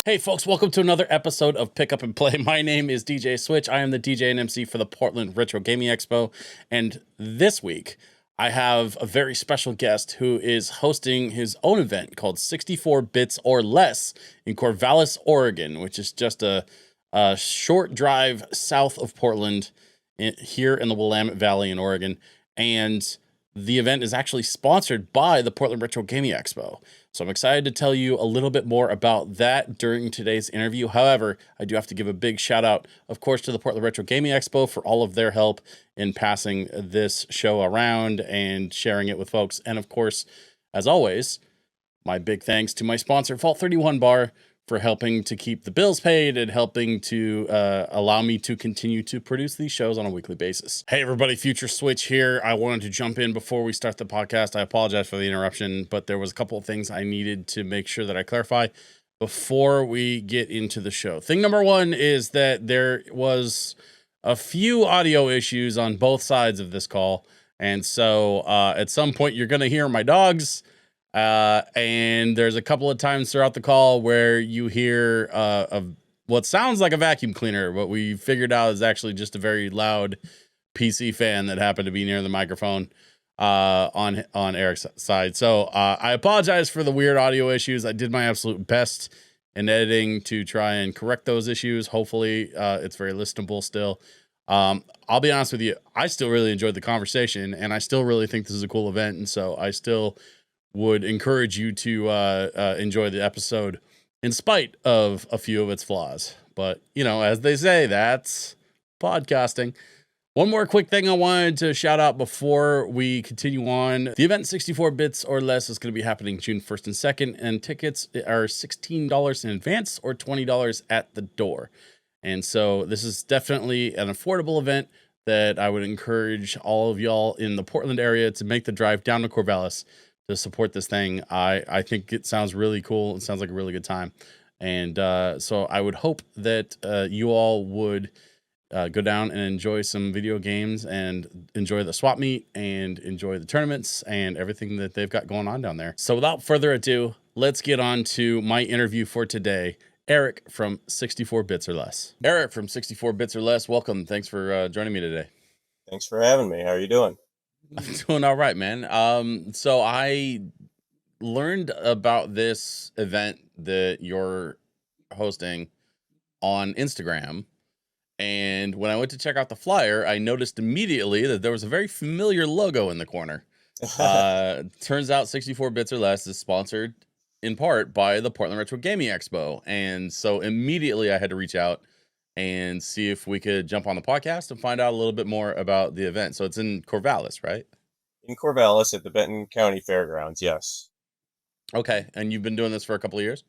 Hey folks, welcome to another episode of Pick Up and Play. My name is DJ Switch. I am the DJ and MC for the Portland Retro Gaming Expo. And this week, I have a very special guest who is hosting his own event called 64 Bits or Less in Corvallis, Oregon, which is just a short drive south of Portland here in the Willamette Valley in Oregon. And the event is actually sponsored by the Portland Retro Gaming Expo. So I'm excited to tell you a little bit more about that during today's interview. However, I do have to give a big shout out, of course, to the Portland Retro Gaming Expo for all of their help in passing this show around and sharing it with folks. And of course, as always, my big thanks to my sponsor, Vault 31 Bar, for helping to keep the bills paid and helping to allow me to continue to produce these shows on a weekly basis. Hey everybody, Future Switch here. I wanted to jump in before we start the podcast. I apologize for the interruption, but there was a couple of things I needed to make sure that I clarify before we get into the show. Thing number one is that there was a few audio issues on both sides of this call. And so at some point you're going to hear my dogs. And there's a couple of times throughout the call where you hear what sounds like a vacuum cleaner, what we figured out is actually just a very loud PC fan that happened to be near the microphone on Eric's side. So I apologize for the weird audio issues. I did my absolute best in editing to try and correct those issues. Hopefully it's very listenable still. I'll be honest with you, I still really enjoyed the conversation, and I still really think this is a cool event, and so I still would encourage you to enjoy the episode in spite of a few of its flaws. But, you know, as they say, that's podcasting. One more quick thing I wanted to shout out before we continue on. The event 64 Bits or Less is going to be happening June 1st and 2nd, and tickets are $16 in advance or $20 at the door. And so this is definitely an affordable event that I would encourage all of y'all in the Portland area to make the drive down to Corvallis to support this thing. I think it sounds really cool. It sounds like a really good time. And so I would hope that you all would go down and enjoy some video games and enjoy the swap meet and enjoy the tournaments and everything that they've got going on down there. So without further ado, let's get on to my interview for today. Erik from 64 Bits or Less. Erik from 64 Bits or Less, welcome. Thanks for joining me today. Thanks for having me. How are you doing? I'm doing all right, man. So I learned about this event that you're hosting on Instagram. And when I went to check out the flyer, I noticed immediately that there was a very familiar logo in the corner. Turns out 64 Bits or Less is sponsored in part by the Portland Retro Gaming Expo. And so immediately I had to reach out and see if we could jump on the podcast and find out a little bit more about the event. So it's in Corvallis, right? In Corvallis at the Benton County Fairgrounds, yes. Okay, and you've been doing this for a couple of years?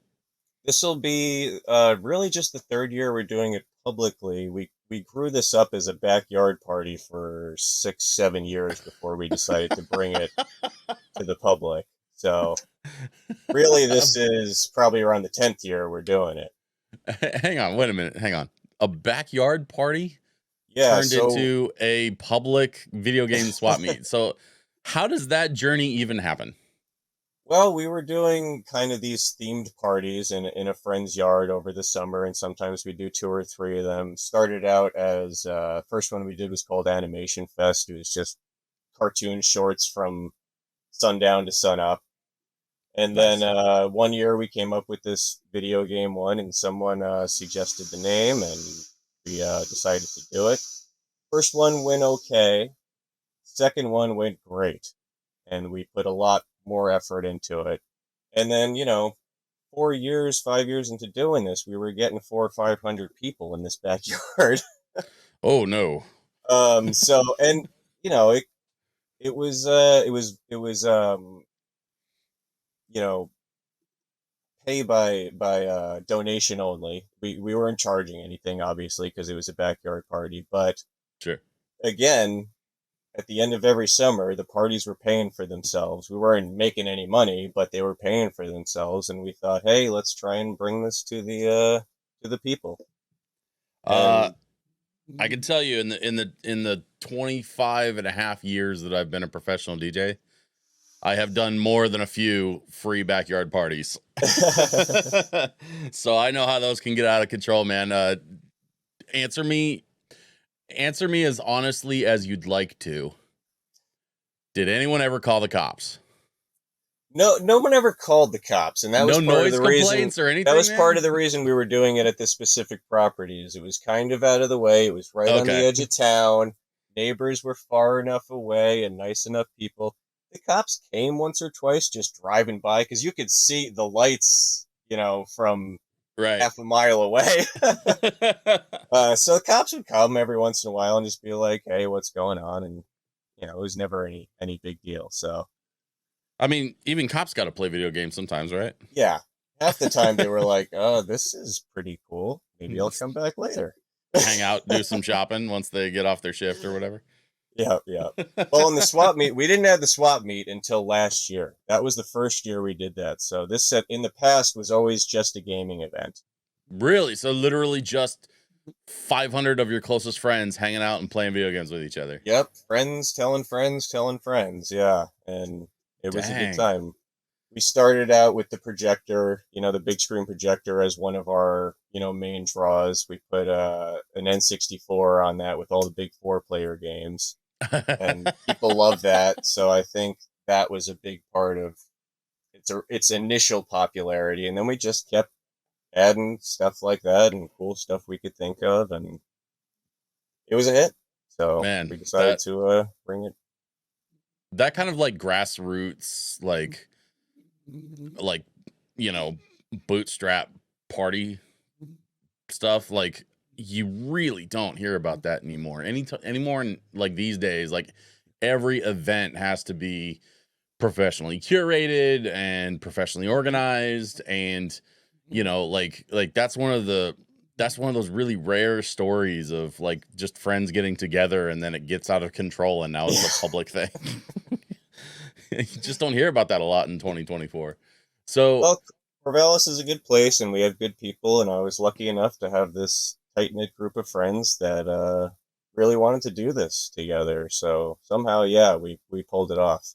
This will be really just the third year we're doing it publicly. We grew this up as a backyard party for 6-7 years before we decided to bring it to the public. So really this is probably around the 10th year we're doing it. Hang on, wait a minute, hang on. A backyard party turned into a public video game swap meet. So how does that journey even happen? Well, we were doing kind of these themed parties in a friend's yard over the summer, and sometimes we do 2 or 3 of them. Started out as first one we did was called Animation Fest. It was just cartoon shorts from sundown to sunup. And Nice. then one year we came up with this video game one, and someone suggested the name, and we decided to do it. First one went okay. Second one went great. And we put a lot more effort into it. And then, 5 years into doing this, we were getting 400 or 500 people in this backyard. Oh no. So, and, it was pay by donation only. We weren't charging anything, obviously, because it was a backyard party. But Sure. again, at the end of every summer, the parties were paying for themselves. We weren't making any money, but they were paying for themselves. And we thought, hey, let's try and bring this to the people. I can tell you in the 25 and a half years that I've been a professional DJ, I have done more than a few free backyard parties. So I know how those can get out of control, man. Answer me answer me as honestly as you'd like to. Did anyone ever call the cops? No, no one ever called the cops, and that was No part of noise the reason. complaints or That anything, was part man? of the reason we were doing it at this specific properties. It was kind of out of the way. It was right on the Okay. edge of town. Neighbors were far enough away and nice enough people. The cops came once or twice, just driving by, because you could see the lights, from Right. half a mile away. So the cops would come every once in a while and just be like, "Hey, what's going on?" And it was never any big deal. So I mean, even cops got to play video games sometimes, right? yeah, half the time they were like, "Oh, this is pretty cool. Maybe I'll come back later." Hang out, do some shopping once they get off their shift or whatever. Yeah, yeah. Well, in the swap meet, we didn't have the swap meet until last year. That was the first year we did that. So this set in the past was always just a gaming event. Really? So literally just 500 of your closest friends hanging out and playing video games with each other. Yep, friends telling friends telling friends. Yeah, and it was a good Dang. time. We started out with the projector, the big screen projector as one of our, main draws. We put an N64 on that with all the big 4-player games, and people love that. So I think that was a big part of its initial popularity, and then we just kept adding stuff like that and cool stuff we could think of, and it was a hit. So Man, we decided that to bring it. that kind of like grassroots like you know bootstrap party stuff, like you really don't hear about that anymore anymore in, like these days. Like every event has to be professionally curated and professionally organized, and like that's one of those really rare stories of like just friends getting together and then it gets out of control and now it's a public thing. You just don't hear about that a lot in 2024. So Well, Corvallis is a good place, and we have good people. And I was lucky enough to have this tight knit group of friends that really wanted to do this together. So somehow, yeah, we pulled it off.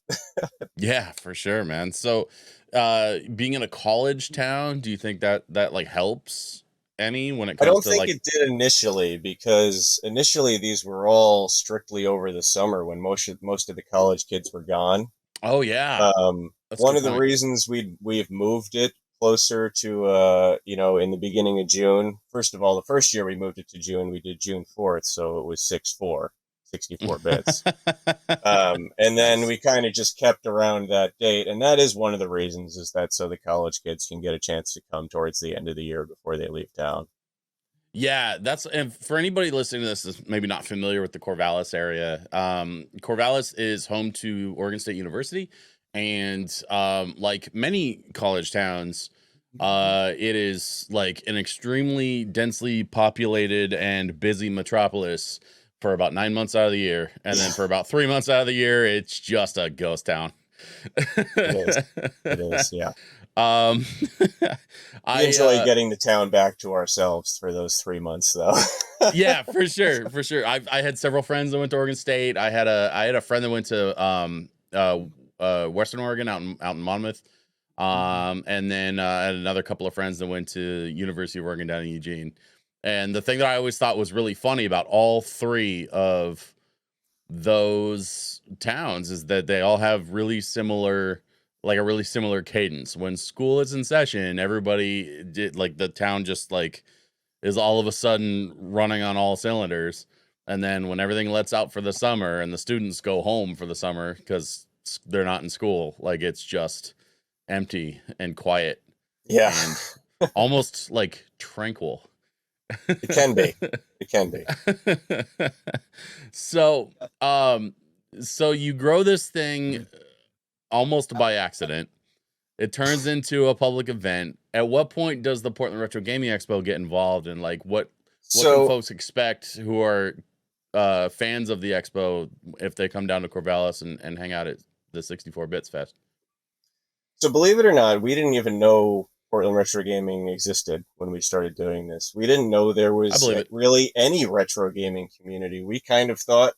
yeah, for sure, man. So being in a college town, do you think that like helps any when it I comes don't to think like, it did initially, because initially these were all strictly over the summer when most of the college kids were gone. oh yeah, that's a One good of the point. reasons we've moved it closer to in the beginning of June. First of all, the first year we moved it to June, we did June 4th, so it was 6/4, 64 bits. And then Nice. we kind of just kept around that date, and that is one of the reasons, is that so the college kids can get a chance to come towards the end of the year before they leave town. Yeah, that's, and for anybody listening to this that's maybe not familiar with the Corvallis area, Corvallis is home to Oregon State University, and like many college towns, it is like an extremely densely populated and busy metropolis for about 9 months out of the year, and then for about 3 months out of the year, it's just a ghost town. It is. It is. Yeah. um, We I enjoy getting the town back to ourselves for those 3 months, though. Yeah, for sure, for sure. I had several friends that went to Oregon State. I had a friend that went to Western Oregon out in Monmouth. And then I had another couple of friends that went to University of Oregon down in Eugene. And the thing that I always thought was really funny about all three of those towns is that they all have really similar, like a really similar cadence. When school is in session, everybody did like the town just like is all of a sudden running on all cylinders. And then when everything lets out for the summer and the students go home for the summer because they're not in school, like it's just empty and quiet Yeah, and almost like tranquil. it can be. It can be. so, um, so you grow this thing almost by accident. It turns into a public event. At what point does the Portland Retro Gaming Expo get involved, and like what can So, folks expect who are fans of the expo if they come down to Corvallis and hang out at the 64 Bits Fest? so believe it or not, we didn't even know Portland Retro Gaming existed when we started doing this. We didn't know there I was believe it. really any retro gaming community. We kind of thought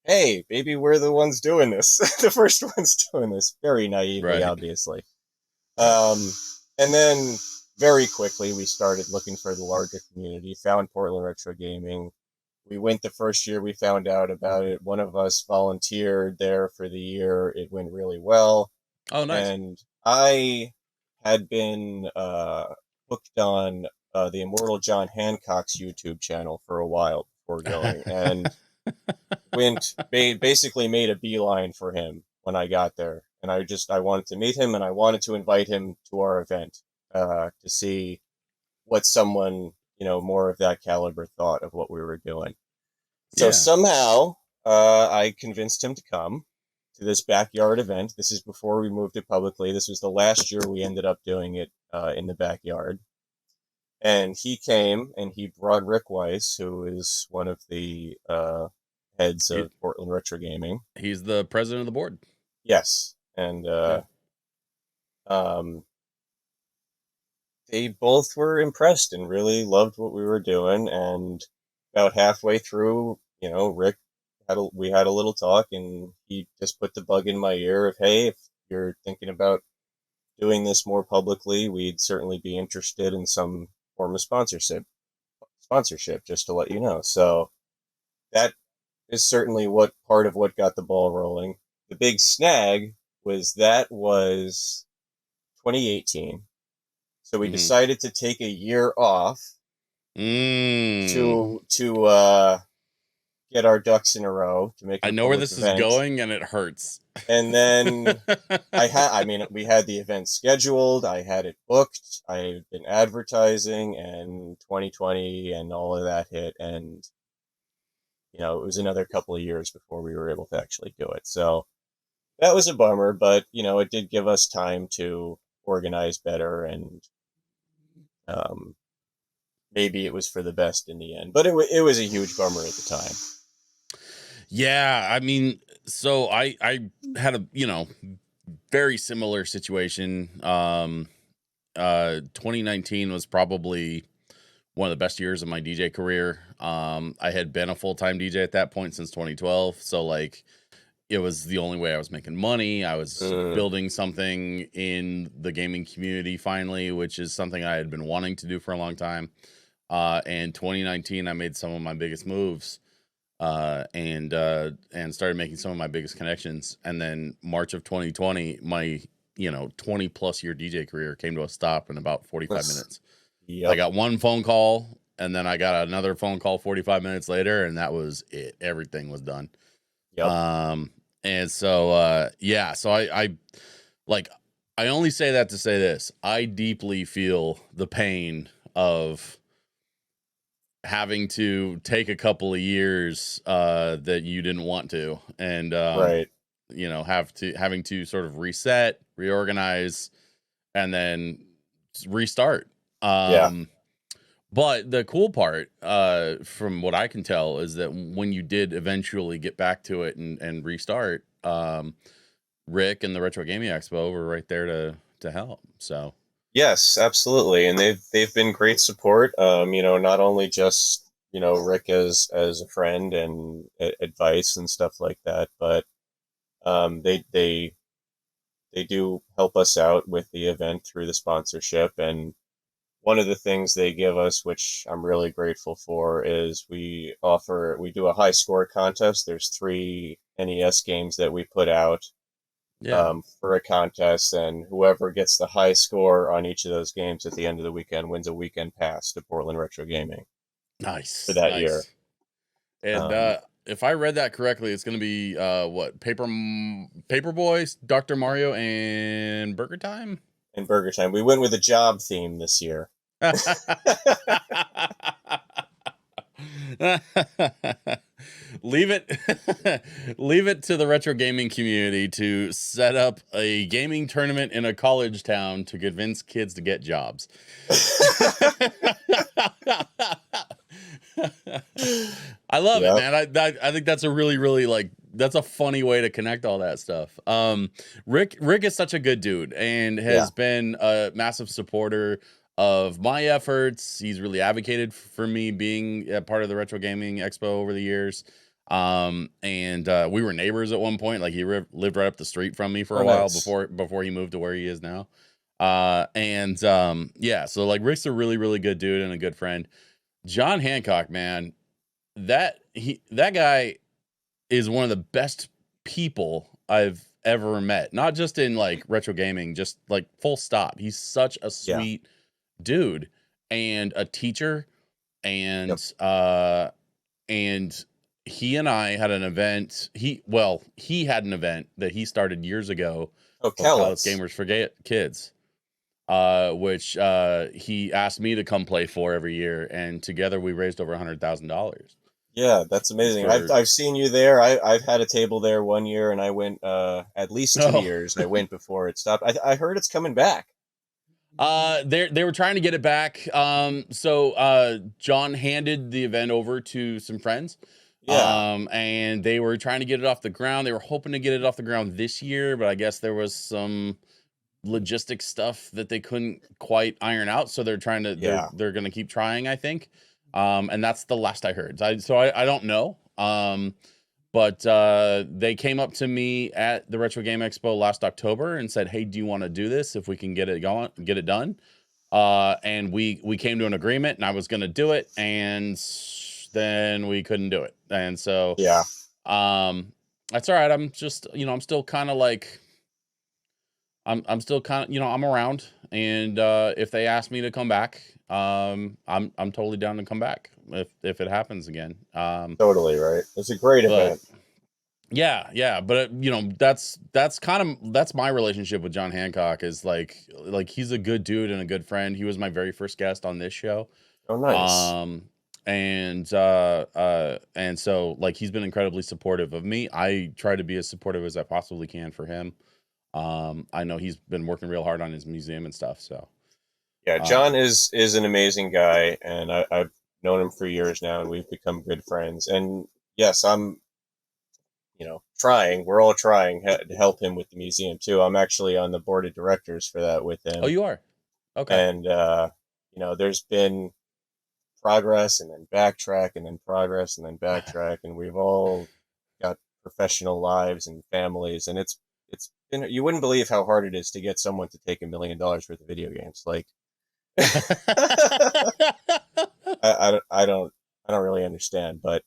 hey, maybe we're the ones doing this, the first ones doing this, very naively, Right. obviously. And then very quickly we started looking for the larger community, found Portland Retro Gaming. We went the first year we found out about it. One of us volunteered there for the year. It went really well. Oh, nice. And I had been hooked on the Immortal John Hancock's YouTube channel for a while before going, and basically made a beeline for him when I got there. And I wanted to meet him, and I wanted to invite him to our event to see what someone more of that caliber thought of what we were doing. So Yeah. somehow I convinced him to come to this backyard event. This is before we moved it publicly. This was the last year we ended up doing it in the backyard. And he came and he brought Rick Weiss, who is one of the heads He, of Portland Retro Gaming. he's the president of the board. Yes. And Yeah. um, they both were impressed and really loved what we were doing. And about halfway through, Rick we had a little talk, and he just put the bug in my ear of, hey, if you're thinking about doing this more publicly, we'd certainly be interested in some form of sponsorship, just to let you know. So that is certainly what part of what got the ball rolling. The big snag was 2018. So we Mm-hmm. decided to take a year off Mm. to get our ducks in a row to make I a know where public this is event. going, and it hurts. And then we had the event scheduled. I had it booked. I had been advertising, and 2020 and all of that hit. And, it was another couple of years before we were able to actually do it. So that was a bummer, but, it did give us time to organize better, and um, maybe it was for the best in the end. But it was a huge bummer at the time. Yeah, I mean, so I had a very similar situation. 2019 was probably one of the best years of my DJ career. I had been a full-time DJ at that point since 2012, so like it was the only way I was making money. I was Mm, building something in the gaming community finally, which is something I had been wanting to do for a long time. And 2019, I made some of my biggest moves, and started making some of my biggest connections. And then March of 2020, my 20 plus year DJ career came to a stop in about 45 minutes. I yep. got one phone call, and then I got another phone call 45 minutes later, and that was it. Everything was done. Yep. And so yeah, so I like I only say that to say this. I deeply feel the pain of having to take a couple of years that you didn't want to, and Right. having to sort of reset, reorganize, and then restart. Yeah. um but the cool part, from what I can tell, is that when you did eventually get back to it and restart, Rick and the Retro Gaming Expo were right there to help. So Yes, absolutely, and they've been great support. Not only just Rick as a friend and advice and stuff like that, but they do help us out with the event through the sponsorship. And one of the things they give us, which I'm really grateful for, is we do a high score contest. There's 3 NES games that we put out yeah, for a contest, and whoever gets the high score on each of those games at the end of the weekend wins a weekend pass to Portland Retro Gaming for nice, that year. nice. And Um, if I read that correctly, it's going to be what Paper Boys, Dr. Mario, and Burger Time. in Burger Time, we went with a job theme this year. leave it leave it to the retro gaming community to set up a gaming tournament in a college town to convince kids to get jobs. I love it, Yep. man. I think that's a really like that's a funny way to connect all that stuff. Rick is such a good dude and Yeah. has been a massive supporter of my efforts. He's really advocated for me being a part of the Retro Gaming Expo over the years. And we were neighbors at one point. Like he lived right up the street from me for Oh, a while nice. before he moved to where he is now. Yeah, so like Rick's a really, really good dude and a good friend. John Hancock, man, that guy is one of the best people I've ever met. Not just in like retro gaming, just like full stop. He's such a Yeah. sweet dude and a teacher. Yep. And he and I had an event. He had an event that he started years ago Oh, called Callous Callus. Gamers for Kids, which he asked me to come play for every year, and together we raised over $100,000 Yeah, that's amazing. for. I've seen you there. I've had a table there one year, and I went at least 2 years. I went before it stopped. I heard it's coming back. They were trying to get it back. John handed the event over to some friends. Yeah. And they were trying to get it off the ground. They were hoping to get it off the ground this year, but I guess there was some logistic stuff that they couldn't quite iron out. So they're trying to, Yeah. they're going to keep trying, I think. And that's the last I heard. I don't know. But they came up to me at the Retro Game Expo last October and said, "Hey, do you want to do this if we can get it going, get it done?" And we came to an agreement, and I was going to do it, and then we couldn't do it. And so Yeah. that's all right. I'm just, I'm still kind of like I'm still kind of, I'm around, and if they ask me to come back, I'm totally down to come back if it happens again. Totally right. It's a great But event. yeah, but that's my relationship with John Hancock is like he's a good dude and a good friend. He was my very first guest on this show. Oh, nice. And so like he's been incredibly supportive of me. I try to be as supportive as I possibly can for him. I know he's been working real hard on his museum and stuff, so Yeah, John is an amazing guy, and I've known him for years now, and we've become good friends. And yes, I'm trying. We're all trying to help him with the museum too. I'm actually on the board of directors for that with Oh, him. you are? Okay. And there's been progress and then backtrack and then progress and then backtrack, and we've all got professional lives and families, and it's been, you wouldn't believe how hard it is to get someone to take $1 million worth of video games. Like, I don't really understand, but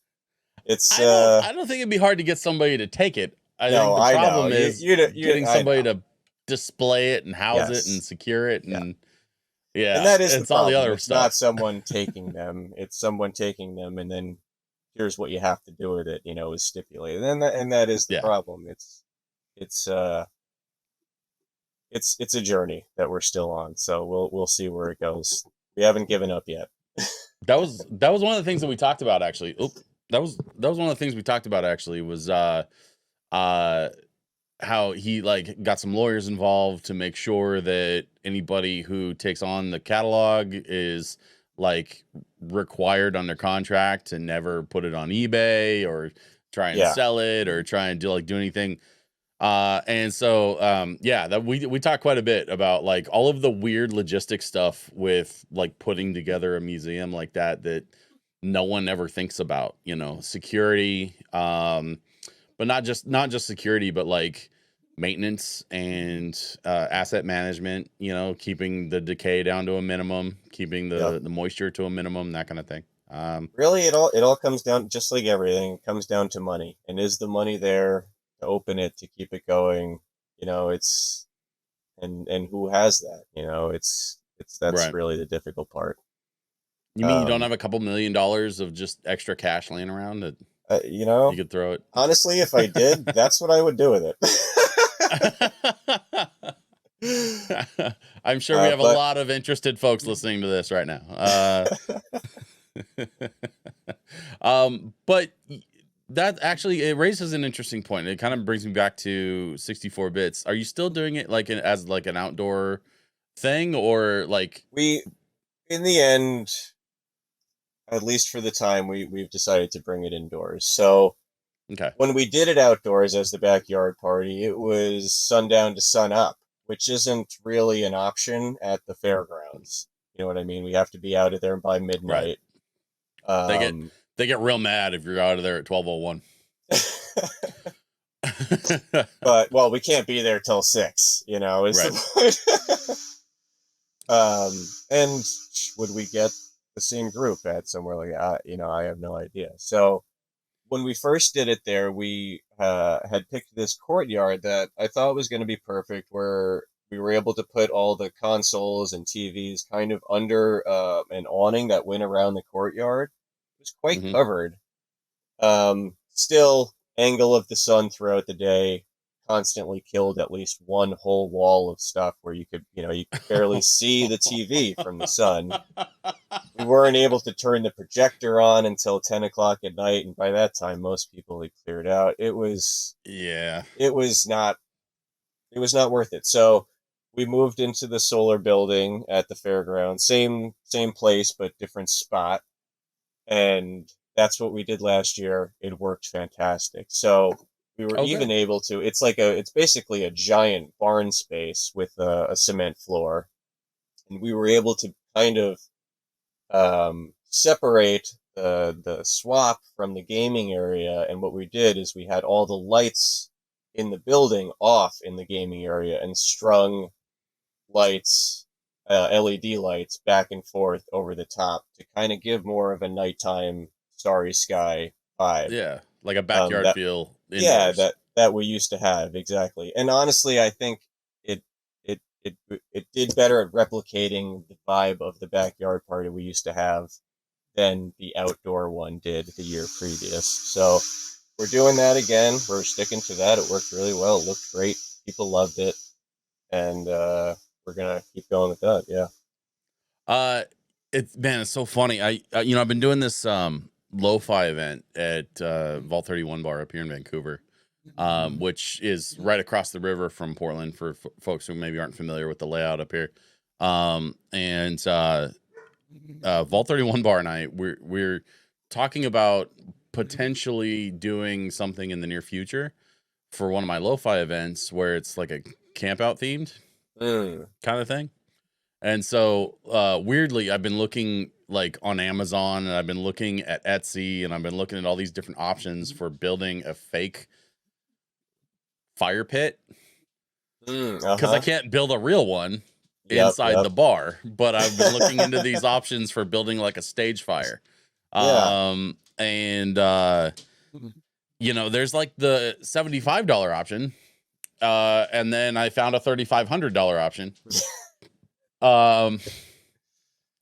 it's I don't think it'd be hard to get somebody to take it. I no, think the I know problem is getting I somebody know. to display it and house it and Yes. secure it, Yeah. and And yeah, that is the it's all the problem. other It's not stuff. someone taking them. It's someone taking them, and then here's what you have to do with it. Is stipulated, and that is the Yeah. problem. It's it's a journey that we're still on. So we'll see where it goes. We haven't given up yet. That was one of the things that we talked about actually. Oop, that was one of the things we talked about actually was uh how he like got some lawyers involved to make sure that anybody who takes on the catalog is like required under contract to never put it on eBay or try and Yeah, sell it or try and do anything. And so yeah, that we talked quite a bit about like all of the weird logistic stuff with like putting together a museum like that no one ever thinks about, security, but not just security, but like maintenance and asset management, keeping the decay down to a minimum, keeping yeah. the moisture to a minimum, that kind of thing. Really, it all comes down, just like everything. It comes down to money, and is the money there to open it, to keep it going? It's and who has that? It's that's Right. really the difficult part. You mean you don't Um, have a couple $1 million of just extra cash laying around that uh, you know, you could throw honestly, if I did, that's what I would do with it? I'm sure we have a but lot of interested folks listening to this right now. But that actually it raises an interesting point. It kind of brings me back to 64 bits. Are you still doing it like as like an outdoor thing or like we, in the end, at least for the time, we've decided to bring it indoors. So okay. when we did it outdoors as the backyard party, it was sundown to sun up, which isn't really an option at the fairgrounds. You know what I mean? We have to be out of there by Right. midnight. They get Um, they get real mad if you're out of there at 12:01. But well, we can't be there till 6. You know, is Right. the point. And would we get the same group at somewhere like that? You know, I have no idea. So when we first did it there, we had picked this courtyard that I thought was going to be perfect, where we were able to put all the consoles and TVs kind of under an awning that went around the courtyard. It was quite Hmm. covered. Still, angle of the sun throughout the day constantly killed at least one whole wall of stuff where you could barely see the TV from the sun. We weren't able to turn the projector on until 10 o'clock at night, and by that time, most people had cleared out. Yeah. It was not, it was not worth it. So we moved into the solar building at the fairground, same place but different spot, and that's what we did last year. It worked fantastic. So we were Oh, even good. able to. It's basically a giant barn space with a cement floor, and we were able to kind of separate the swap from the gaming area. And what we did is we had all the lights in the building off in the gaming area and strung lights, LED lights, back and forth over the top to kind of give more of a nighttime starry sky vibe. Yeah, like a backyard That feel Yeah, indoors. that we used to have exactly. And honestly, I think it it did better at replicating the vibe of the backyard party we used to have than the outdoor one did the year previous. So we're doing that again. We're sticking to that. It worked really well. It looked great. People loved it, and we're gonna keep going with that. Yeah. Uh, it's so funny. I've been doing this lo-fi event at Vault 31 Bar up here in Vancouver, which is right across the river from Portland for folks who maybe aren't familiar with the layout up here. And Vault 31 Bar and I we're talking about potentially doing something in the near future for one of my lo-fi events where it's like a camp out themed Mm. kind of thing. And so weirdly, I've been looking like on Amazon, and I've been looking at Etsy, and I've been looking at all these different options for building a fake fire pit because I Uh-huh. can't build a real one Yep. inside Yep. the bar. But I've been looking into these options for building like a stage fire. Yeah. And there's like the $75 option. And then I found a $3,500 option. Um,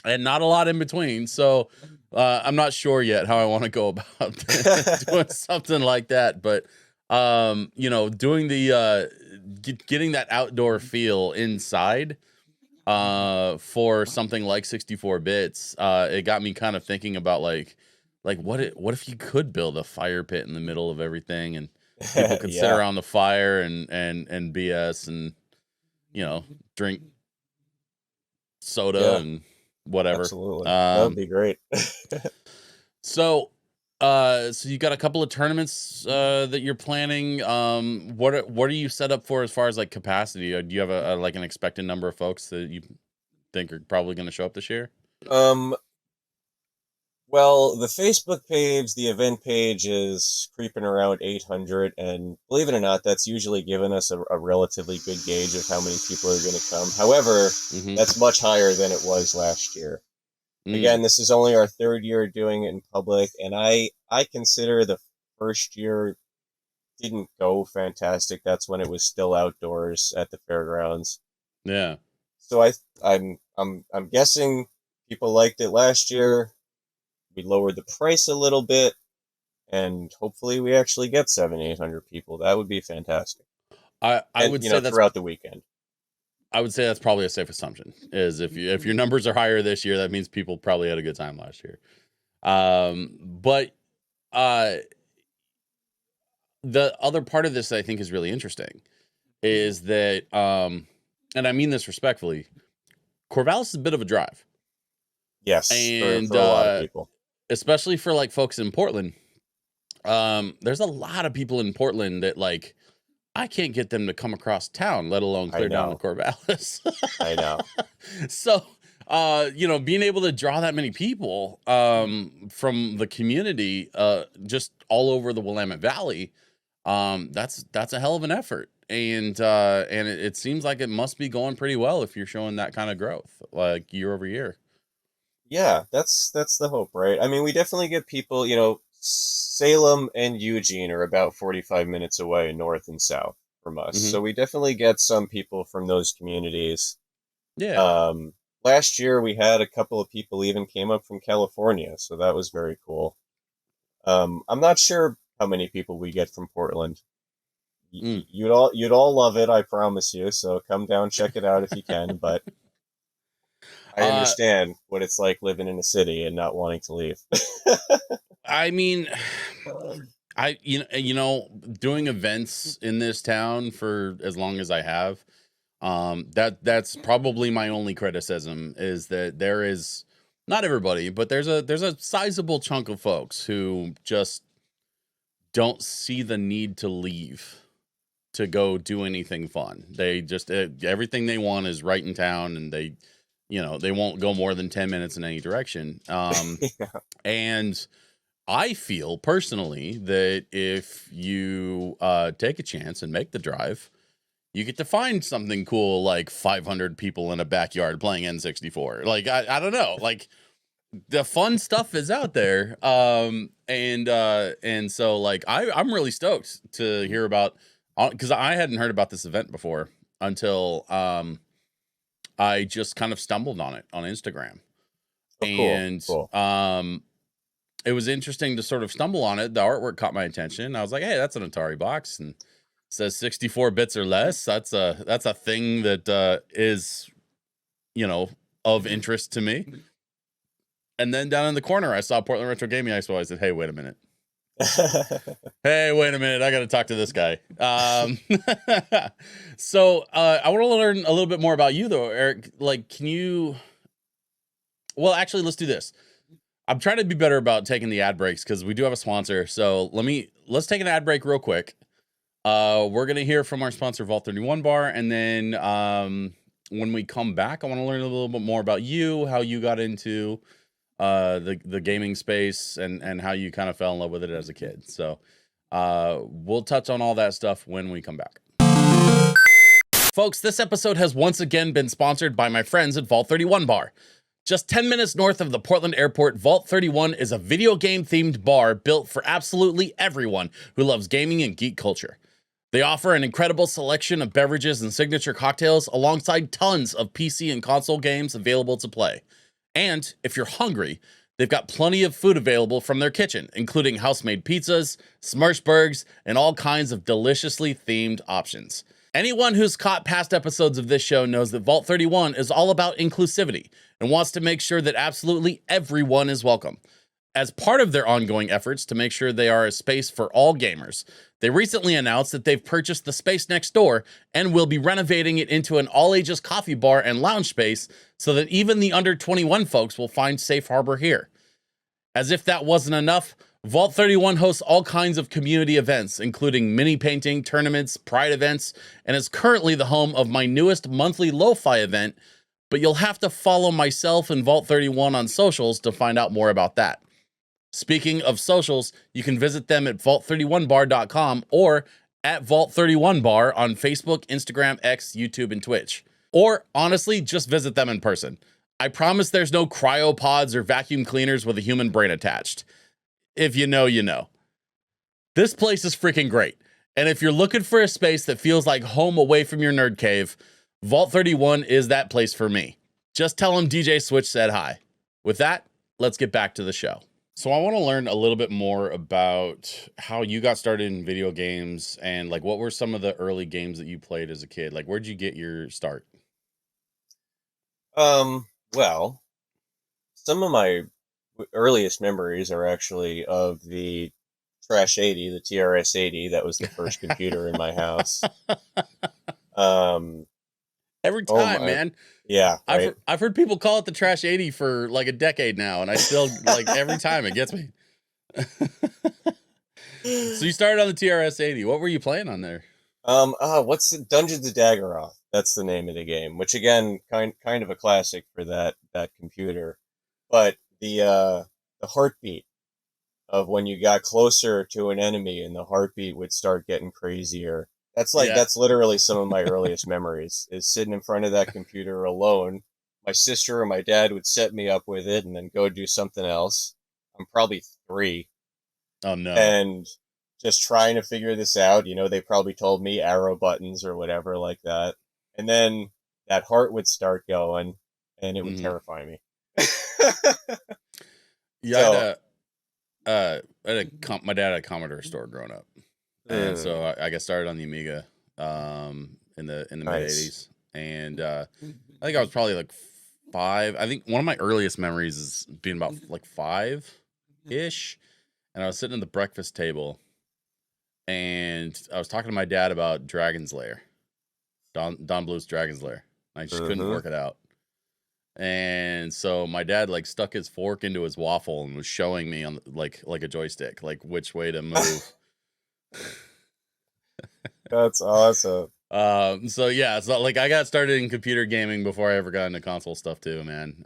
and not a lot in between. So I'm not sure yet how I want to go about doing something like that. But doing the getting that outdoor feel inside for something like 64 bits, it got me kind of thinking about like what if you could build a fire pit in the middle of everything, and people could sit Yeah. around the fire and BS and drink soda Yeah. and whatever. Absolutely. That would Um, be great. so you got a couple of tournaments that you're planning. What are you set up for as far as like capacity? Do you have a like an expected number of folks that you think are probably going to show up this year? Um, well, the Facebook page, the event page is creeping around 800, and believe it or not, that's usually given us a relatively good gauge of how many people are going to come. However, Mm-hmm. that's much higher than it was last year. Mm. Again, this is only our third year doing it in public, and I consider the first year didn't go fantastic. That's when it was still outdoors at the fairgrounds. Yeah. So I'm guessing people liked it last year. We lowered the price a little bit, and hopefully we actually get 700-800 people. That would be fantastic. I And would say that's throughout the weekend. I would say that's probably a safe assumption. Is if your numbers are higher this year, that means people probably had a good time last year. But uh, the other part of this I think is really interesting is that, and I mean this respectfully, Corvallis is a bit of a drive, Yes, and for a lot of people. especially for like folks in Portland. There's a lot of people in Portland that like I can't get them to come across town, let alone I clear down to know. Corvallis. I know. So being able to draw that many people from the community just all over the Willamette Valley, that's a hell of an effort. And it seems like it must be going pretty well if you're showing that kind of growth, like year over year. Yeah, that's the hope, right? I mean, we definitely get people, Salem and Eugene are about 45 minutes away, north and south from us. Hmm. So we definitely get some people from those communities. Yeah. Um, Last year we had a couple of people even came up from California, so that was very cool. I'm not sure how many people we get from Portland. Mm. You'd all love it, I promise you. So come down, check it out if you can. But I Uh, understand what it's like living in a city and not wanting to leave. I mean, doing events in this town for as long as I have, that's probably my only criticism is that there is not everybody, but there's a sizable chunk of folks who just don't see the need to leave to go do anything fun. They just everything they want is right in town, and they won't go more than 10 minutes in any direction. Yeah. And I feel personally that if you take a chance and make the drive, you get to find something cool like 500 people in a backyard playing N64. Like I don't know, like the fun stuff is out there. And so like I'm really stoked to hear about, because I hadn't heard about this event before until I just kind of stumbled on it on Instagram. Oh, cool, And cool. it was interesting to sort of stumble on it. The artwork caught my attention. I was like, hey, that's an Atari box, and it says 64 bits or less. That's a thing that is, of interest to me. And then down in the corner, I saw Portland Retro Gaming Expo. I said, hey, wait a minute. Hey, wait a minute. I got to talk to this guy. So I want to learn a little bit more about you, though, Eric. Like, well, actually, let's do this. I'm trying to be better about taking the ad breaks because we do have a sponsor. So let's take an ad break real quick. We're gonna hear from our sponsor, Vault 31 Bar, and then when we come back, I want to learn a little bit more about you, how you got into the gaming space, and how you kind of fell in love with it as a kid. So we'll touch on all that stuff when we come back. Folks, this episode has once again been sponsored by my friends at Vault 31 Bar. Just 10 minutes north of the Portland airport, Vault 31 is a video game themed bar built for absolutely everyone who loves gaming and geek culture. They offer an incredible selection of beverages and signature cocktails alongside tons of PC and console games available to play. And if you're hungry, they've got plenty of food available from their kitchen, including house-made pizzas, Smurshbergs, and all kinds of deliciously themed options. Anyone who's caught past episodes of this show knows that Vault 31 is all about inclusivity and wants to make sure that absolutely everyone is welcome. As part of their ongoing efforts to make sure they are a space for all gamers, they recently announced that they've purchased the space next door and will be renovating it into an all-ages coffee bar and lounge space so that even the under 21 folks will find safe harbor here. As if that wasn't enough, Vault 31 hosts all kinds of community events, including mini painting, tournaments, pride events, and is currently the home of my newest monthly lo-fi event, but you'll have to follow myself and Vault 31 on socials to find out more about that. Speaking of socials, you can visit them at vault31bar.com or at Vault31Bar on Facebook, Instagram, X, YouTube, and Twitch. Or honestly, just visit them in person. I promise there's no cryopods or vacuum cleaners with a human brain attached. If you know, you know. This place is freaking great. And if you're looking for a space that feels like home away from your nerd cave, Vault 31 is that place for me. Just tell them DJ Switch said hi. With that, let's get back to the show. So I want to learn a little bit more about how you got started in video games and like what were some of the early games that you played as a kid? Like where'd you get your start? Well, some of my earliest memories are actually of the Trash 80, the TRS 80. That was the first computer in my house. Um, Every oh time, my, man. yeah, right. I've heard people call it the Trash 80 for like a decade now, and I still like every time it gets me. So you started on the TRS 80. What were you playing on there? What's the Dungeons of Daggeroth? That's the name of the game, which again, kind of a classic for that computer. But the heartbeat of when you got closer to an enemy and the heartbeat would start getting crazier. Yeah. That's literally some of my earliest memories is sitting in front of that computer alone. My sister or my dad would set me up with it and then go do something else. I'm probably 3 Oh no. and just trying to figure this out. They probably told me arrow buttons or whatever like that. And then that heart would start going and it would Hmm. terrify me. Yeah, So, my dad had a Commodore store growing up, and so mm, I got started on the Amiga in the mid nice. '80s, and I think I was probably like 5. I think one of my earliest memories is being about like 5 ish, and I was sitting at the breakfast table, and I was talking to my dad about Dragon's Lair, Don Bluth's Dragon's Lair. I just couldn't Mm-hmm. work it out. And so my dad like stuck his fork into his waffle and was showing me on like a joystick, like which way to move. That's awesome. So yeah, so like I got started in computer gaming before I ever got into console stuff too, man.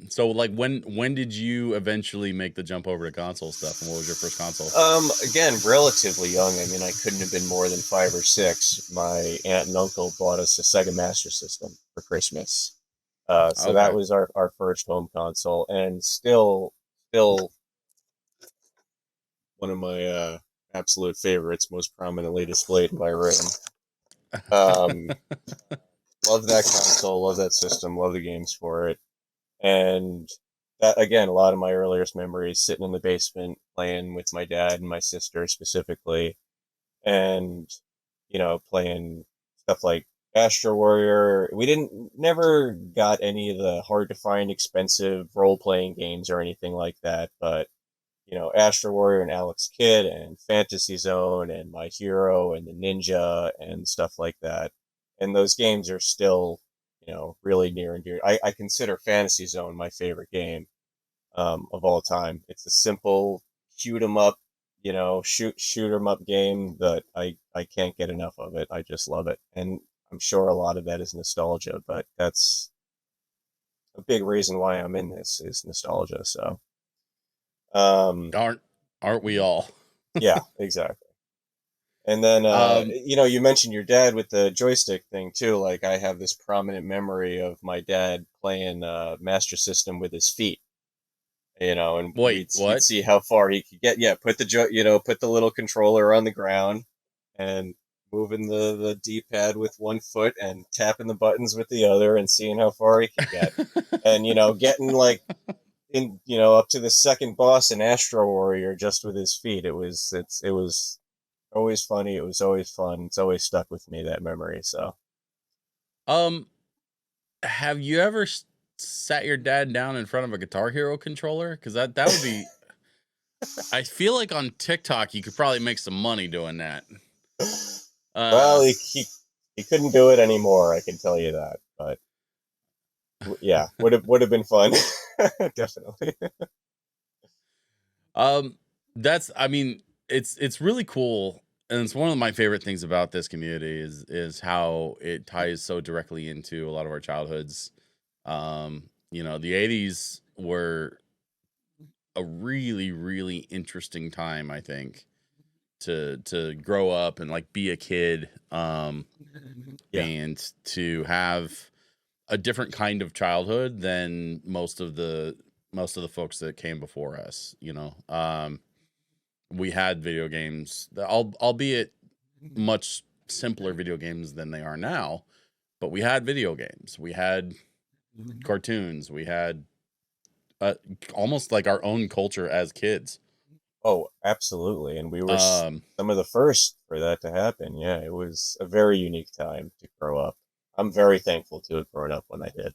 So like when did you eventually make the jump over to console stuff, and what was your first console? Again, relatively young. I mean, I couldn't have been more than 5 or 6. My aunt and uncle bought us a Sega Master System for Christmas. So that Okay. was our first home console, and still one of my absolute favorites, most prominently displayed in my room. Um, love that console, love that system, love the games for it, and that again, a lot of my earliest memories sitting in the basement playing with my dad and my sister specifically, and playing stuff like Astro Warrior. We didn't never got any of the hard to find expensive role playing games or anything like that, but Astro Warrior and Alex Kidd and Fantasy Zone and My Hero and the Ninja and stuff like that. And those games are still, really near and dear. I consider Fantasy Zone my favorite game of all time. It's a simple shoot 'em up, shoot 'em up game that I can't get enough of it. I just love it, and I'm sure a lot of that is nostalgia, but that's a big reason why I'm in this is nostalgia. So, um, Aren't we all? yeah, exactly. And then, um you mentioned your dad with the joystick thing too. Like I have this prominent memory of my dad playing Master System with his feet. And Wait, he'd what? see how far he could get. Yeah, put the little controller on the ground and moving the D-pad with one foot and tapping the buttons with the other and seeing how far he could get. And getting like in up to the second boss in Astro Warrior just with his feet. It was always funny. It was always fun. It's always stuck with me, that memory. So um have you ever sat your dad down in front of a Guitar Hero controller? Because that would be. I feel like on TikTok you could probably make some money doing that. well, Uh, he couldn't do it anymore, I can tell you that. But yeah, would have been fun. Definitely. um, that's. I mean, it's really cool, and it's one of my favorite things about this community is how it ties so directly into a lot of our childhoods. The '80s were a really interesting time, I think, to grow up and like be a kid, Yeah. and to have a different kind of childhood than most of the folks that came before us. We had video games, albeit much simpler video games than they are now, but we had video games. We had cartoons. We had uh, almost like our own culture as kids. Oh, absolutely. And we were Um, some of the first for that to happen. Yeah, it was a very unique time to grow up. I'm very thankful to have grown up when I did.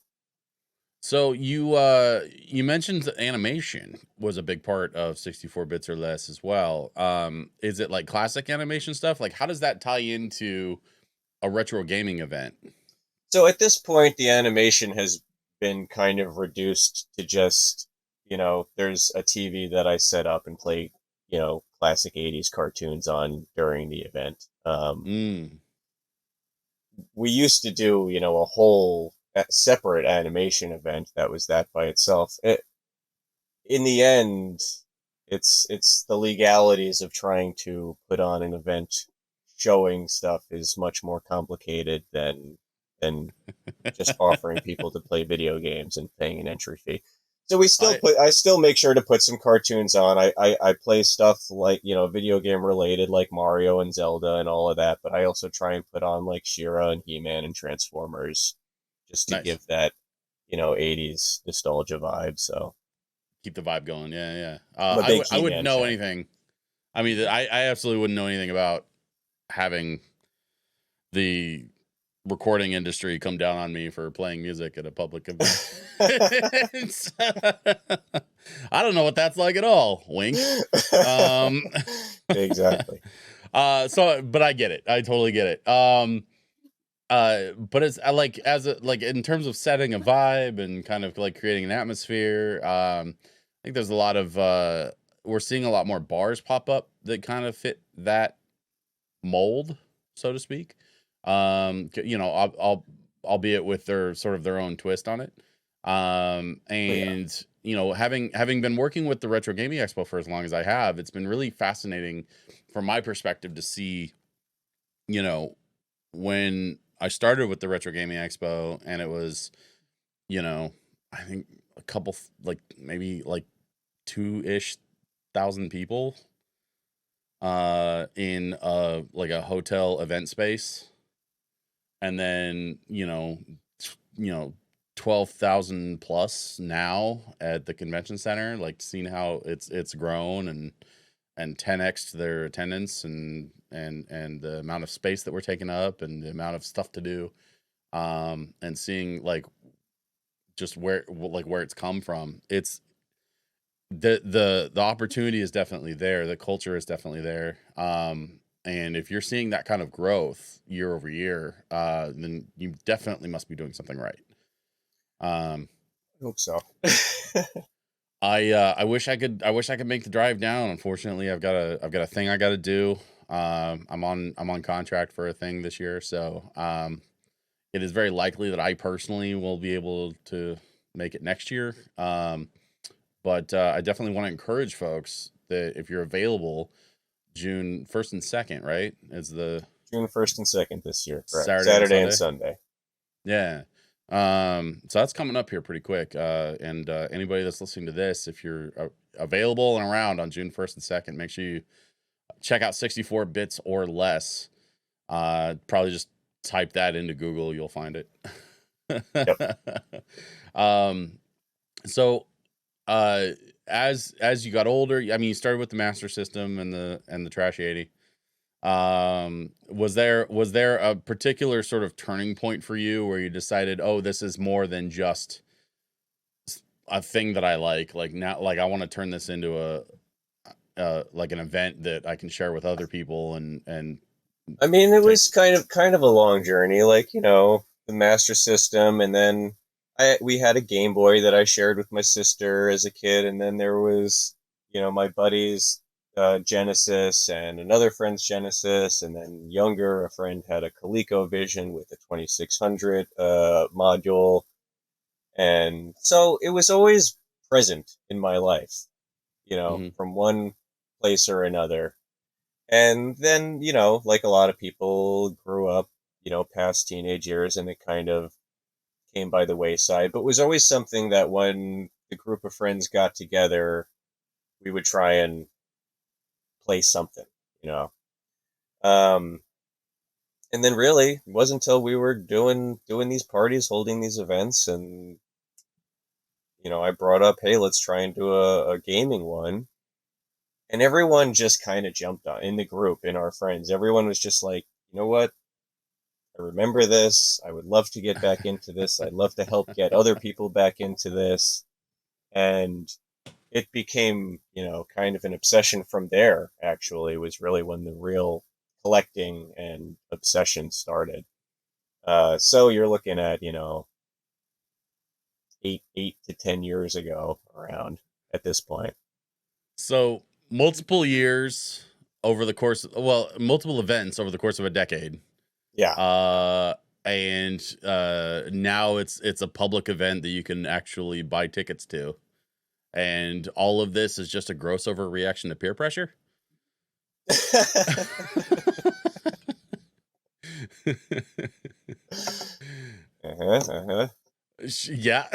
so you mentioned animation was a big part of 64 bits or less as well. Is it like classic animation stuff? Like how does that tie into a retro gaming event? So at this point, the animation has been kind of reduced to just, there's a TV that I set up and play, classic 80s cartoons on during the event. Mm. we used to do, a whole separate animation event that was that by itself. In the end, it's the legalities of trying to put on an event showing stuff is much more complicated than just offering people to play video games and paying an entry fee. So I I still make sure to put some cartoons on. I play stuff like, video game related like Mario and Zelda and all of that, but I also try and put on like She-Ra and He-Man and Transformers just to Nice. give that, 80s nostalgia vibe. So Keep the vibe going. Yeah, yeah. I'm a big I wouldn't He-Man know fan. anything. I mean, I absolutely wouldn't know anything about having the recording industry come down on me for playing music at a public event. I don't know what that's like at all. Wink. Um, Exactly. but I get it. I totally get it. But it's I like as a like in terms of setting a vibe and kind of like creating an atmosphere. I think there's a lot of we're seeing a lot more bars pop up that kind of fit that mold, so to speak. Albeit with their sort of their own twist on it. Oh, yeah. And having been working with the Retro Gaming Expo for as long as I have, it's been really fascinating from my perspective to see, you know, when I started with the Retro Gaming Expo and it was, I think a couple like maybe like 2-ish thousand people in like a hotel event space, and then 12,000 plus now at the convention center, like seeing how it's grown and 10x their attendance and the amount of space that we're taking up and the amount of stuff to do, and seeing like just where it's come from. It's the opportunity is definitely there, the culture is definitely there, and if you're seeing that kind of growth year over year, then you definitely must be doing something right. um I hope so. I wish I could make the drive down. Unfortunately, I've got a thing I got to do. I'm on contract for a thing this year, so it is very likely that I personally will be able to make it next year. But I definitely want to encourage folks that if you're available, June 1st and 2nd, right? Is the June 1st and 2nd this year, correct? Saturday and Saturday and Sunday. Sunday. Yeah. So that's coming up here pretty quick. And anybody that's listening to this, if you're available and around on June 1st and 2nd, make sure you check out 64 bits or less. Probably just type that into Google, you'll find it. Yep. um, so uh as you got older, I mean, you started with the Master System and the Trash 80. Was there a particular sort of turning point for you where you decided, oh, this is more than just a thing that I like now, like I want to turn this into a like an event that I can share with other people and I mean, it take. was kind of a long journey, like, the Master System, and then we had a Game Boy that I shared with my sister as a kid, and then there was, my buddy's Genesis and another friend's Genesis, and then younger, a friend had a ColecoVision with a 2600 module, and so it was always present in my life, Mhm. from one place or another. And then, like a lot of people grew up, past teenage years, and it kind of came by the wayside, but was always something that when the group of friends got together, we would try and play something, you know. Um, and then really it wasn't until we were doing these parties, holding these events, and I brought up, hey, let's try and do a gaming one. And everyone just kind of jumped on in the group, in our friends. Everyone was just like, you know what? I remember this. I would love to get back into this. I'd love to help get other people back into this. And it became, kind of an obsession from there, actually, was really when the real collecting and obsession started. So you're looking at, 8 to 10 years ago around at this point. So multiple years over the course, well, multiple events over the course of a decade. Yeah. Uh, and now it's a public event that you can actually buy tickets to, and all of this is just a gross overreaction to peer pressure. Yeah.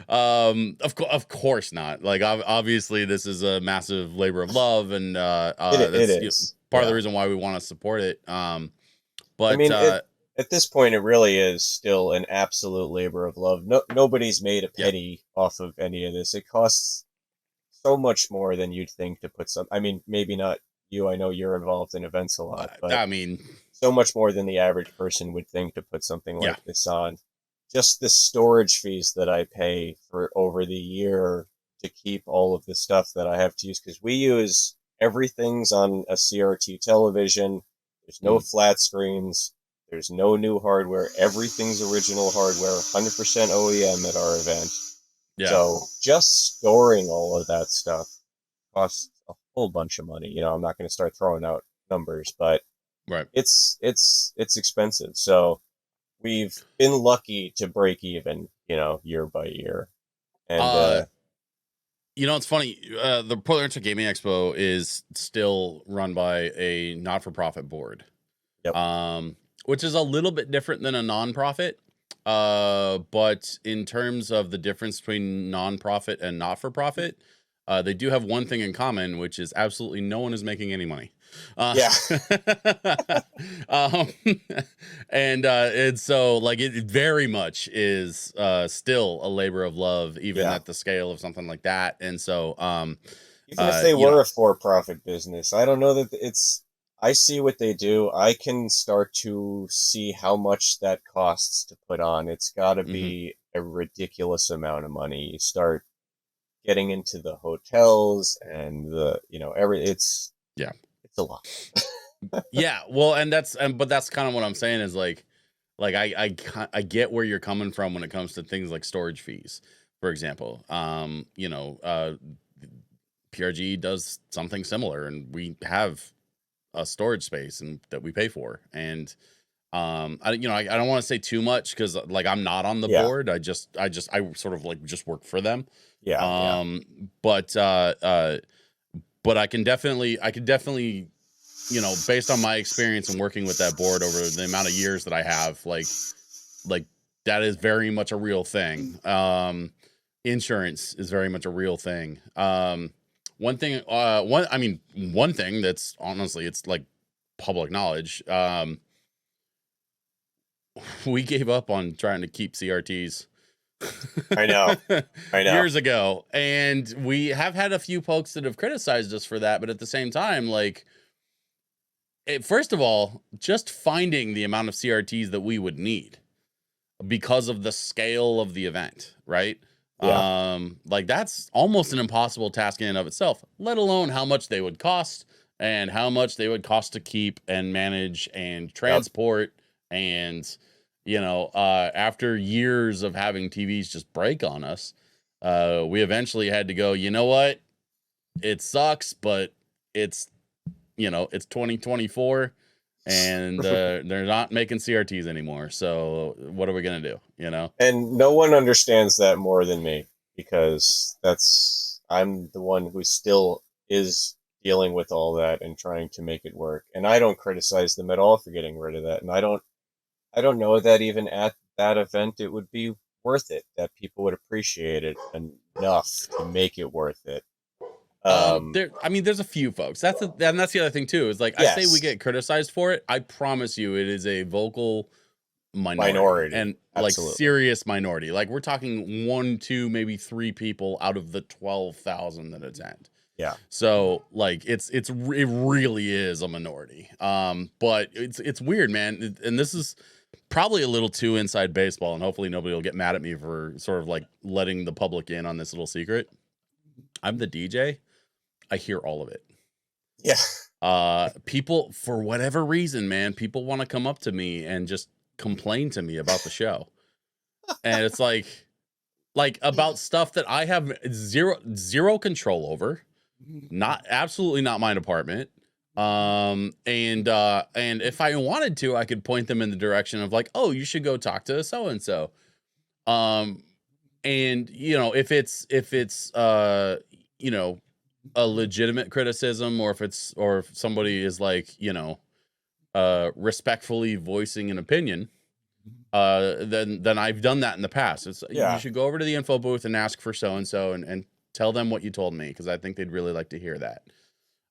Of course not. Like, obviously this is a massive labor of love, and It that's is. part of the Yeah. reason why we want to support it. I But mean, at this point, it really is still an absolute labor of love. Nobody's made a yeah, penny off of any of this. It costs so much more than you'd think to put some. I mean, maybe not you. I know you're involved in events a lot, but I mean, so much more than the average person would think to put something yeah. like this on. Just the storage fees that I pay for over the year to keep all of the stuff that I have to use, because we use everything's on a CRT television. There's no flat screens. There's no new hardware. Everything's original hardware, 100% OEM at our event. Yeah. So just storing all of that stuff costs a whole bunch of money. You know, I'm not going to start throwing out numbers, but Right. it's expensive. So we've been lucky to break even, you know, year by year. And You know, it's funny. The Portland Retro Gaming Expo is still run by a not-for-profit board. Yep. Which is a little bit different than a nonprofit. But in terms of the difference between nonprofit and not-for-profit, they do have one thing in common, which is absolutely no one is making any money. Yeah. um, and so, like, it very much is still a labor of love, even Yeah. at the scale of something like that. And so, Even if they were a for-profit business, I don't know that it's. I see what they do. I can start to see how much that costs to put on. It's got to be a ridiculous amount of money. You start getting into the hotels and the, you know, it's a lot. Yeah, well, but that's kind of what I'm saying is like I get where you're coming from when it comes to things like storage fees, for example. PRG does something similar, and we have a storage space and that we pay for. And I don't want to say too much because, like, I'm not on the board. I sort of like just work for them. Yeah. But I can definitely, you know, based on my experience and working with that board over the amount of years that I have, like that is very much a real thing. Insurance is very much a real thing. One thing that's honestly, it's like public knowledge. We gave up on trying to keep CRTs. I know. Years ago. And we have had a few folks that have criticized us for that. But at the same time, like, first of all, just finding the amount of CRTs that we would need because of the scale of the event, right? Yeah. Like, that's almost an impossible task in and of itself, let alone how much they would cost and how much they would cost to keep and manage and transport. And, you know, after years of having TVs just break on us, we eventually had to go, you know what? It sucks, but it's 2024 and they're not making CRTs anymore. So what are we going to do? You know? And no one understands that more than me, because I'm the one who still is dealing with all that and trying to make it work. And I don't criticize them at all for getting rid of that. And I don't know that even at that event it would be worth it, that people would appreciate it enough to make it worth it. There's a few folks. That's the other thing too, is like, I say we get criticized for it. I promise you it is a vocal minority. And absolutely. Like, serious minority. Like, we're talking 1, 2, maybe 3 people out of the 12,000 that attend. Yeah. So, like, it really is a minority. But it's weird, man. And this is probably a little too inside baseball, and hopefully nobody will get mad at me for sort of like letting the public in on this little secret. I'm the DJ. I hear all of it. Yeah. People, for whatever reason, man, people want to come up to me and just complain to me about the show. And it's like about stuff that I have zero control over. Absolutely not my department. And if I wanted to, I could point them in the direction of like, oh, you should go talk to so and so. Um, and if it's you know a legitimate criticism, or if somebody is like respectfully voicing an opinion, then I've done that in the past. It's you Yeah. should go over to the info booth and ask for so and so and tell them what you told me, because I think they'd really like to hear that.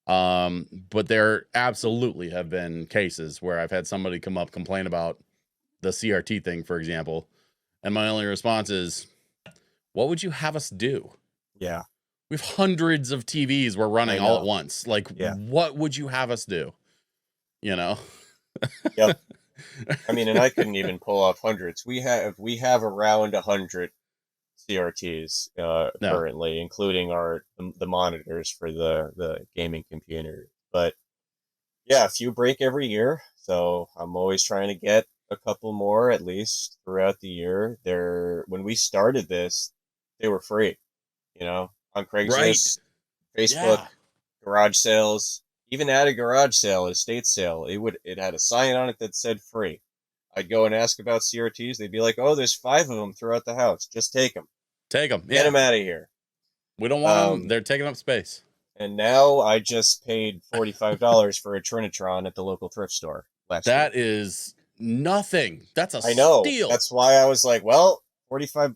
But there absolutely have been cases where I've had somebody come up complain about the CRT thing, for example, and my only response is, "What would you have us do? Yeah. We have hundreds of TVs we're running I all at know. once. Like, Yeah. what would you have us do?" You know? Yep. I mean, and I couldn't even pull off hundreds. We have around 100 CRTs No. currently, including the monitors for the gaming computer. But yeah, a few break every year, so I'm always trying to get a couple more at least throughout the year. When we started this, they were free, on Right. Craigslist, Facebook, Yeah. garage sales, even at a garage sale, estate sale, it had a sign on it that said free. I'd go and ask about CRTs. They'd be like, "Oh, there's 5 of them throughout the house. Just take them. Take them. Get Yeah. them out of here." We don't want them. Um, They're taking up space. and now I just paid $45 for a Trinitron at the local thrift store last week. That is nothing. That's a I know. steal. That's why I was like, well, 45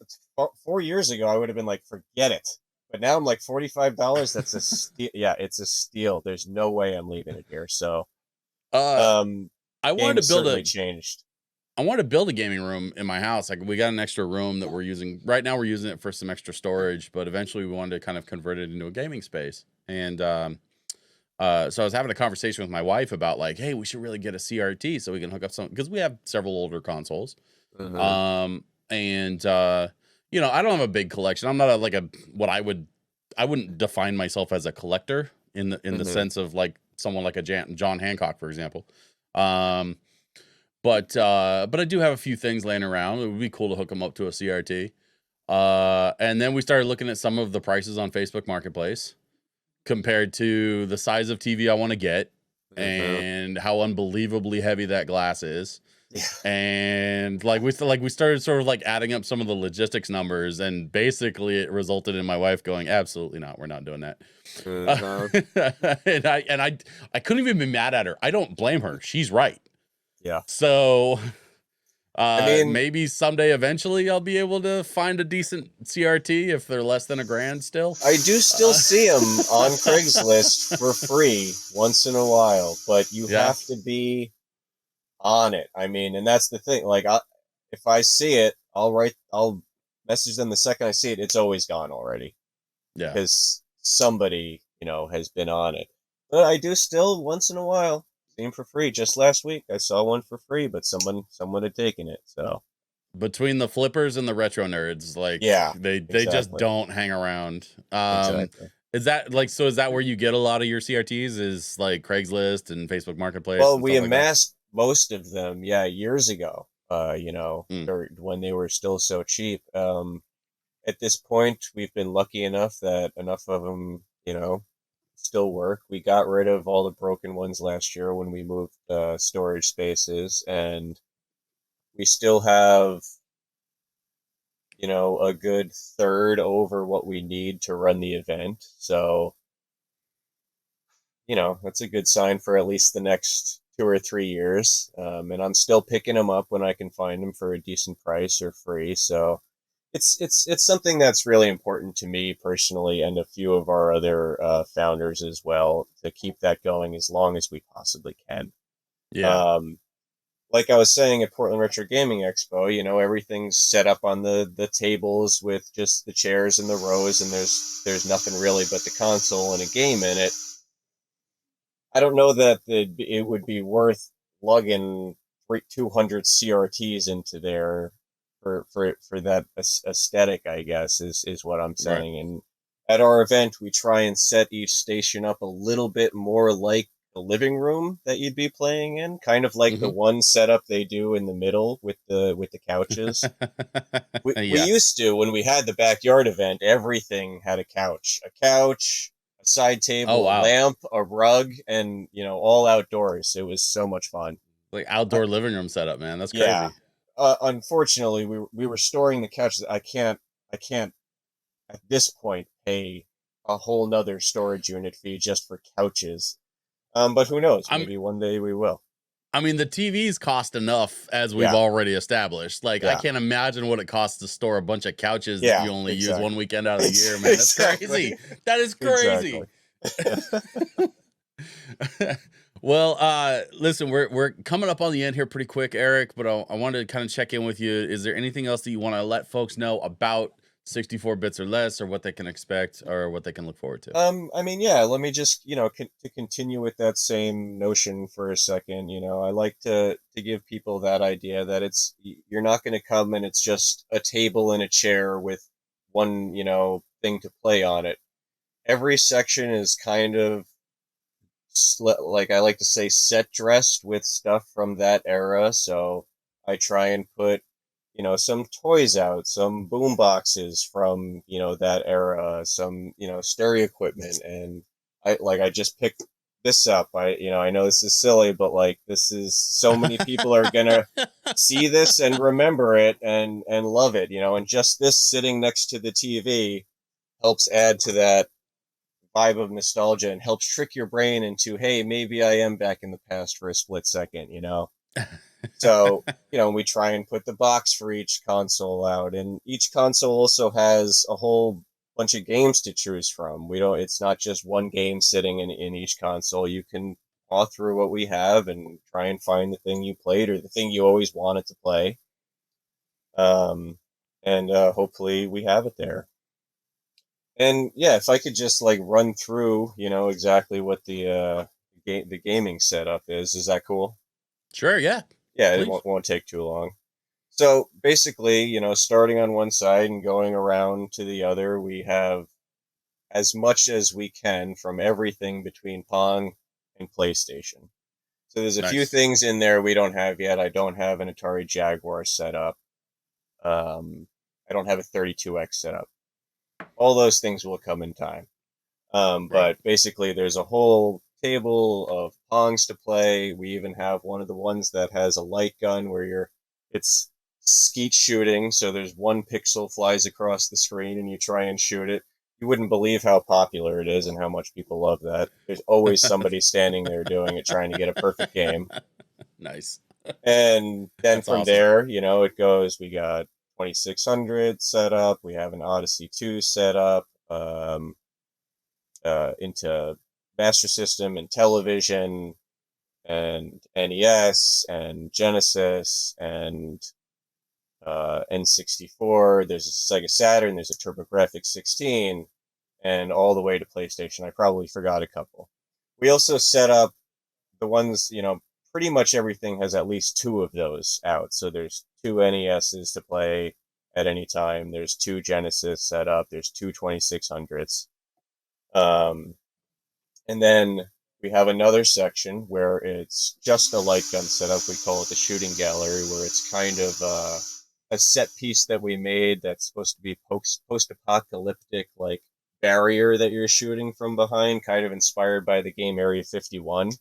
4 years ago I would have been like, forget it. But now I'm like, $45, that's a steal. Yeah, it's a steal. There's no way I'm leaving it here. So, Uh, um I wanted to games build certainly a changed. I wanted to build a gaming room in my house. Like, we got an extra room that we're using right now. We're using it for some extra storage, but eventually we wanted to kind of convert it into a gaming space. And so I was having a conversation with my wife about like, hey, we should really get a CRT so we can hook up some, because we have several older consoles. Hmm. And I don't have a big collection. I'm not like a what I wouldn't define myself as a collector in the Hmm. sense of like someone like a John Hancock, for example. Um, but I do have a few things laying around. It would be cool to hook them up to a CRT. And then we started looking at some of the prices on Facebook Marketplace compared to the size of TV I want to get Hmm. and how unbelievably heavy that glass is. Yeah. And we started sort of like adding up some of the logistics numbers, and basically it resulted in my wife going, "Absolutely not, we're not doing that." Hmm. And I couldn't even be mad at her. I don't blame her. She's right. Yeah. So I mean, maybe someday eventually I'll be able to find a decent CRT if they're less than $1,000 still. I do still Uh, see them on Craigslist for free once in a while, but you yeah, have to be on it. I mean, and that's the thing. Like, if I see it, I'll message them the second I see it. It's always gone already yeah. because somebody, has been on it. But I do still once in a while see them for free. Just last week, I saw one for free, but someone had taken it. So Between the flippers and the retro nerds, like yeah, they just exactly, don't hang around. exactly. Is that where you get a lot of your CRTs, is like Craigslist and Facebook Marketplace Well, and we stuff like that? amassed most of them, yeah, years ago. Mm, Or when they were still so cheap. At this point, we've been lucky enough that enough of them, still work. We got rid of all the broken ones last year when we moved storage spaces, and we still have, a good third over what we need to run the event. So, that's a good sign for at least the next 2 or 3 years. And I'm still picking them up when I can find them for a decent price or free. So it's something that's really important to me personally, and a few of our other founders as well, to keep that going as long as we possibly can. yeah. Um, like I was saying at Portland Retro Gaming Expo, everything's set up on the tables with just the chairs and the rows, and there's nothing really but the console and a game in it. I don't know that it would be worth lugging 200 CRTs into there for that aesthetic, I guess, is what I'm Right. saying. And at our event, we try and set each station up a little bit more like the living room that you'd be playing in, kind of like the Hmm. one setup they do in the middle with the couches. We Yeah. used to, when we had the backyard event, everything had a couch, a side Oh table, a wow. lamp, a rug, and all outdoors. It was so much fun. Like Uh, outdoor living room setup, man. That's yeah. crazy. Unfortunately, we were storing the couches. I can't at this point pay a whole nother storage unit fee just for couches. But who knows? I'm Maybe one day we will. I mean, the TVs cost enough as we've Yeah, already established. Like, I yeah, can't imagine what it costs to store a bunch of couches that yeah. you only use one Exactly. weekend out of the year, man. That's Exactly. crazy. That is Exactly. crazy. Well, listen, we're coming up on the end here pretty quick, Eric, but I wanted to kind of check in with you. Is there anything else that you want to let folks know about 64 bits or less, or what they can expect, or what they can look forward to? I mean, yeah, let me just, to continue with that same notion for a second, I like to give people that idea that you're not going to come and it's just a table and a chair with one, thing to play on it. Every section is kind of like I like to say set dressed with stuff from that era, so I try and put some toys out, some boom boxes from, that era, some, stereo equipment. And I just picked this up. I know this is silly, but like, this is so many people are going to see this and remember it and love it, and just this sitting next to the TV helps add to that vibe of nostalgia and helps trick your brain into, hey, maybe I am back in the past for a split second. So, we try and put the box for each console out, and each console also has a whole bunch of games to choose from. It's not just one game sitting in each console. You can paw through what we have and try and find the thing you played or the thing you always wanted to play. And hopefully we have it there. And yeah, if I could just like run through, exactly what the gaming setup is that cool? Sure, yeah, Yeah, it please. won't take too long. So basically, starting on one side and going around to the other, we have as much as we can from everything between Pong and PlayStation. So there's a few Nice. things in there we don't have yet. I don't have an Atari Jaguar set up. I don't have a 32X set up. All those things will come in time. Right. But basically, there's a whole table of Pongs to play. We even have one of the ones that has a light gun where it's skeet shooting. So there's one pixel flies across the screen and you try and shoot it. You wouldn't believe how popular it is and how much people love that. There's always somebody standing there doing it, trying to get a perfect game. Nice. And then That's from awesome. there, it goes. We got 2600 set up. We have an Odyssey 2 set up. Into Master System and television and NES and Genesis and N64. There's a Sega Saturn. There's a TurboGrafx 16, and all the way to PlayStation. I probably forgot a couple. We also set up the ones, pretty much everything has at least two of those out. So there's two NESs to play at any time. There's two Genesis set up. There's two 2600s. Um, And then we have another section where it's just a light gun setup. We call it the shooting gallery, where it's kind of a set piece that we made that's supposed to be post-apocalyptic, like barrier that you're shooting from behind, kind of inspired by the game Area 51,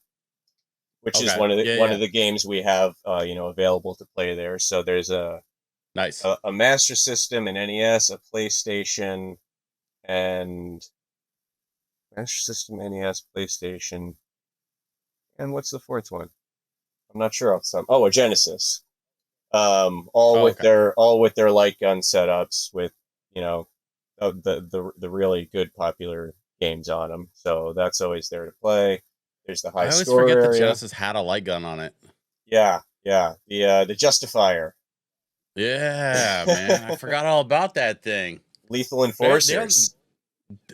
which is Okay. one of the Yeah, one yeah. of the games we have, available to play there. So there's Nice. a Master System, an NES, a PlayStation, and Master System, NES, PlayStation, and what's the fourth one? I'm not sure off some. Oh, a Genesis. All Oh, with okay. their light gun setups with you know the really good popular games on them. So that's always there to play. There's the high I always score forget that area. Genesis had a light gun on it. Yeah, yeah. The Justifier, Yeah, man. I forgot all about that thing. Lethal They don't, Enforcers.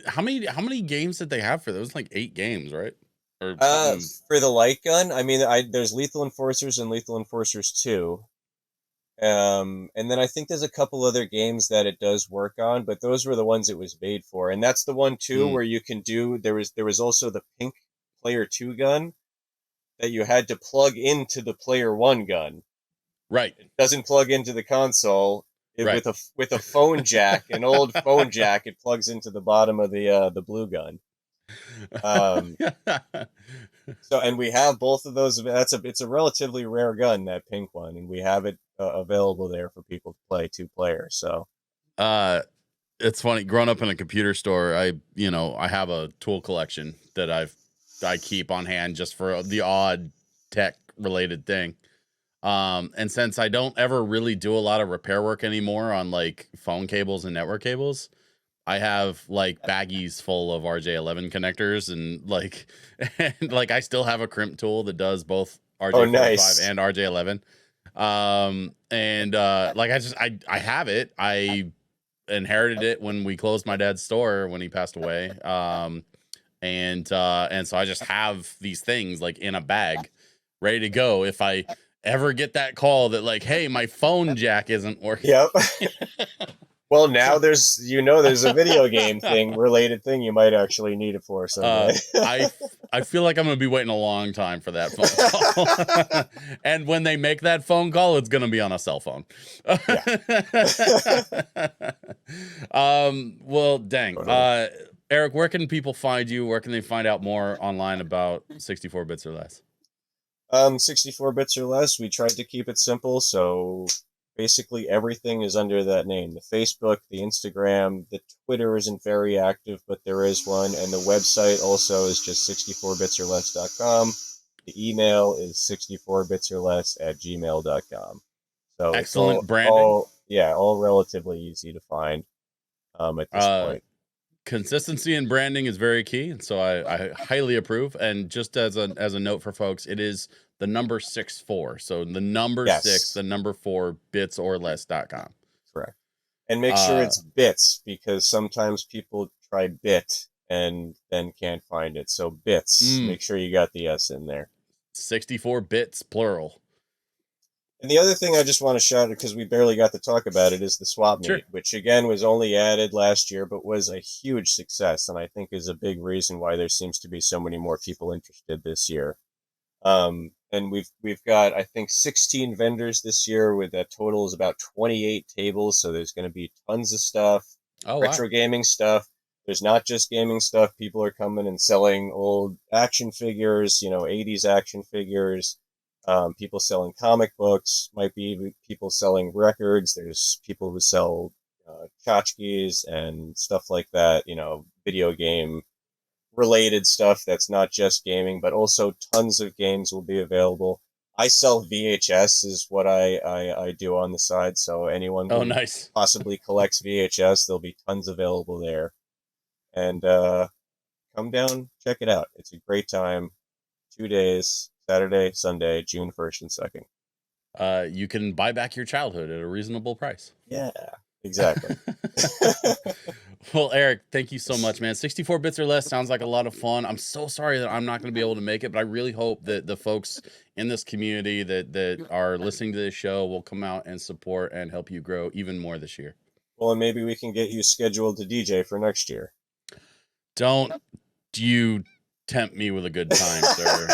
how many games did they have for those? Like 8 games, right? Or Uh, something. for the light gun, I mean, there's Lethal Enforcers and Lethal Enforcers 2. And then I think there's a couple other games that it does work on, but those were the ones it was made for. And that's the one too Mm, where you can do there was also the pink player 2 gun that you had to plug into the player 1 gun. right. It doesn't plug into the console. Right. With a phone jack, an old phone jack, it plugs into the bottom of the blue gun. Um, so, and we have both of those. It's a relatively rare gun, that pink one, and we have it available there for people to play 2 player. So, uh, it's funny. Growing up in a computer store, I have a tool collection that I keep on hand just for the odd tech related thing. And since I don't ever really do a lot of repair work anymore on like phone cables and network cables, I have like baggies full of RJ11 connectors and like, and like I still have a crimp tool that does both oh, RJ45 nice. and RJ11. And like I have it. I inherited it when we closed my dad's store when he passed away. And so I just have these things like in a bag ready to go if I ever get that call that like, hey, my phone jack isn't working. Yep. Well, now there's a video game related thing you might actually need it for someday. I feel like I'm gonna be waiting a long time for that phone call. And when they make that phone call, it's gonna be on a cell phone. Well, dang. Totally. Eric, where can people find you? Where can they find out more online about 64 bits or less? 64 bits or less. We tried to keep it simple, so basically everything is under that name. The Facebook, the Instagram, the Twitter isn't very active, but there is one, and the website also is just 64bitsorless.com. The email is 64bitsorless@gmail.com. So Excellent it's branding. all relatively easy to find at this point. Consistency in branding is very key, and so I highly approve. And just as a note for folks, it is the number 64. So the number Yes. 6, the number 4, bitsorless.com. Correct. And make sure it's bits, because sometimes people try bit and then can't find it. So bits, make sure you got the S in there. 64 bits, plural. And the other thing I just want to shout out, because we barely got to talk about it, is the swap meet, Sure. which again was only added last year, but was a huge success, and I think is a big reason why there seems to be so many more people interested this year. And we've got, I think, 16 vendors this year, with that total is about 28 tables. So there's going to be tons of stuff, retro gaming stuff. There's not just gaming stuff. People are coming and selling old action figures, 80s action figures. People selling comic books, might be people selling records. There's people who sell tchotchkes and stuff like that, video game related stuff that's not just gaming, but also tons of games will be available. I sell VHS is what I do on the side, so anyone who nice. possibly collects VHS, there'll be tons available there. And come down, check it out. It's a great time. 2 days, Saturday, Sunday, June 1st and 2nd. You can buy back your childhood at a reasonable price. Yeah, exactly. Well, Eric, thank you so much, man. 64 bits or less sounds like a lot of fun. I'm so sorry that I'm not going to be able to make it, but I really hope that the folks in this community that are listening to this show will come out and support and help you grow even more this year. Well, and maybe we can get you scheduled to DJ for next year. Don't you tempt me with a good time, sir.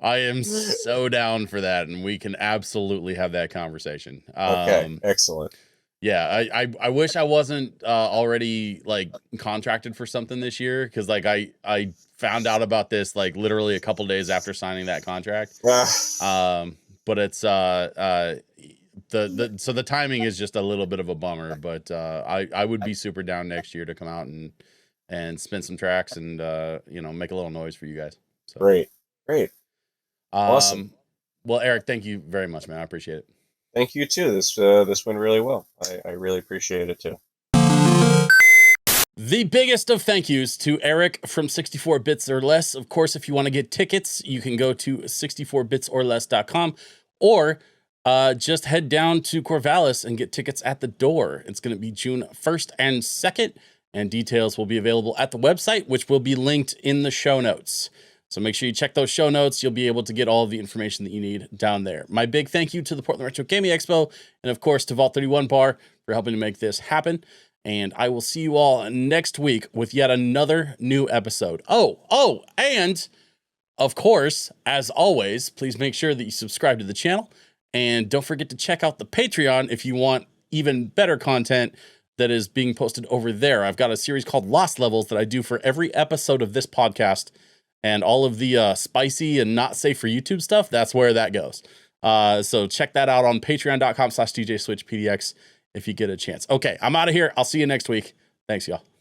I am so down for that, and we can absolutely have that conversation. Okay, excellent. Yeah, I wish I wasn't already like contracted for something this year, because like I found out about this like literally a couple days after signing that contract. But it's so the timing is just a little bit of a bummer, but I would be super down next year to come out and spin some tracks and make a little noise for you guys. So great. Awesome. Well, Eric, thank you very much, man. I appreciate it. Thank you too. This went really well. I really appreciate it too. The biggest of thank yous to Eric from 64 bits or less. Of course, if you want to get tickets, you can go to 64bitsorless.com or just head down to Corvallis and get tickets at the door. It's going to be June 1st and 2nd, and details will be available at the website, which will be linked in the show notes. So make sure you check those show notes. You'll be able to get all of the information that you need down there. My big thank you to the Portland Retro Gaming Expo, and of course to Vault 31 Bar for helping to make this happen. And I will see you all next week with yet another new episode. Oh, and of course, as always, please make sure that you subscribe to the channel. And don't forget to check out the Patreon if you want even better content that is being posted over there. I've got a series called Lost Levels that I do for every episode of this podcast, and all of the spicy and not safe for YouTube stuff, that's where that goes. So check that out on patreon.com/DJSwitchPDX if you get a chance. Okay, I'm out of here. I'll see you next week. Thanks, y'all.